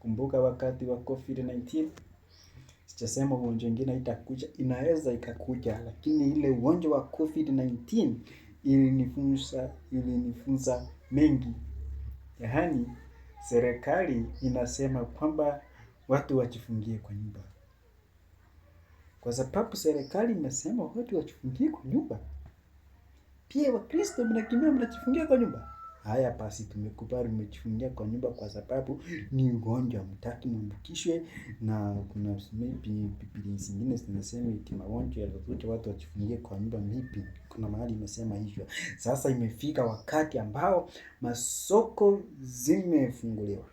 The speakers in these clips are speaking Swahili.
Kumbuka wakati wa COVID-19, sijasema ugonjwa mwingine haitakuja, inaweza ikakuja, lakini ile ugonjwa wa COVID-19 ilinifunza mengi. Yaani serikali inasema kwamba watu wajifungie kwa nyumba. Kwa sababu serikali imesema watu wajifungie kwa nyumba, pia Wakristo mnakimbia mnajifungia kwa nyumba. Haya basi, tumekubali mmejifungia kwa nyumba kwa sababu ni ugonjwa, mtaki muambukishwe. Na kuna Biblia zingine zinasema eti magonjwa yatakuja watu wajifungie kwa nyumba. Maybe kuna mahali imesema hivyo. Sasa imefika wakati ambao masoko zimefunguliwa,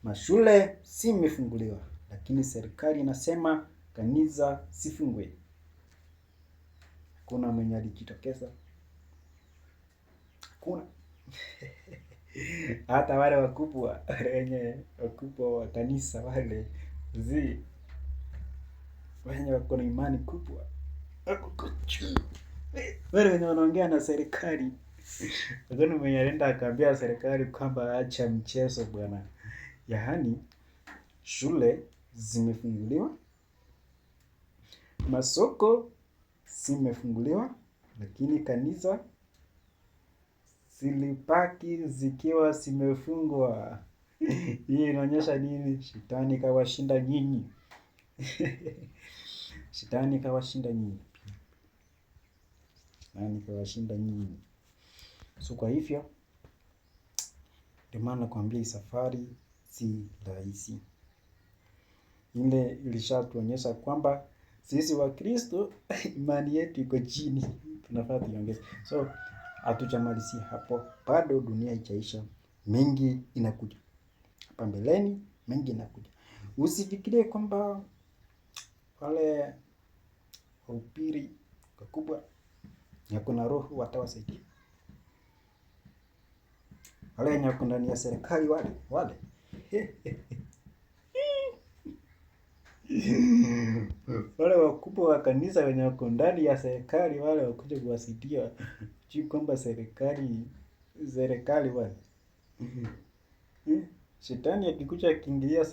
mashule zimefunguliwa, lakini serikali inasema kanisa zifungwe. Kuna mwenye alijitokeza? Kuna hata wale wakubwa wa kanisa wale wenye wako na imani kubwa wale wenye wanaongea na serikali, hakuna mwenye alienda akaambia serikali kwamba acha mchezo bwana. Yaani shule zimefunguliwa, masoko zimefunguliwa, lakini kanisa zilibaki zikiwa zimefungwa. Hii inaonyesha nini? Shetani kawashinda nyinyi. Shetani kawashinda nyinyi. Shetani kawashinda nyinyi. So kwa hivyo, ndio maana nakwambia hii safari si rahisi. Ile ilishatuonyesha kwamba sisi Wakristo imani yetu iko chini, tunafaa tuiongeze. So hatujamalizia hapo, bado dunia haijaisha, mengi inakuja hapa mbeleni, mengi inakuja. Usifikirie kwamba wale wahubiri wakubwa na kuna roho watawasaidia. Wale wenye wako ndani ya serikali wale wale wakubwa wa kanisa wenye wako ndani ya serikali wale wakuja kuwasaidia. Sijui kwamba serikali wale Shetani akikuja akiingilia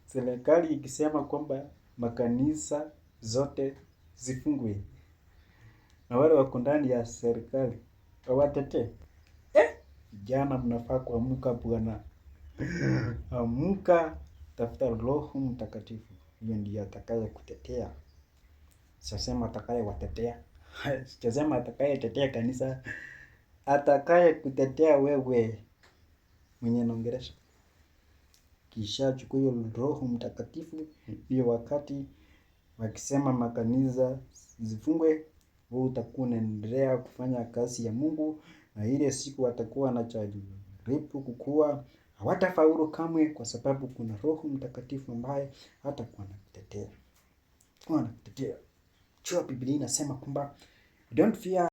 serikali ikisema kwamba makanisa zote zifungwe, na wale wako ndani ya serikali wawatetee. Vijana mnafaa kuamka bwana. Amka, tafuta Roho Mtakatifu. Hiyo ndiyo atakaye kutetea. Sijasema atakaye watetea. Sijasema atakaye tetea kanisa. Atakaye kutetea wewe mwenye naongelesha. Kisha chukua hiyo Roho Mtakatifu, hiyo wakati wakisema makanisa zifungwe, wewe utakuwa unaendelea kufanya kazi ya Mungu, na ile siku watakuwa wanajaribu kukuua, hawatafaulu kamwe, kwa sababu kuna Roho Mtakatifu ambaye hatakuwa anakutetea. Jua Biblia inasema kwamba don't fear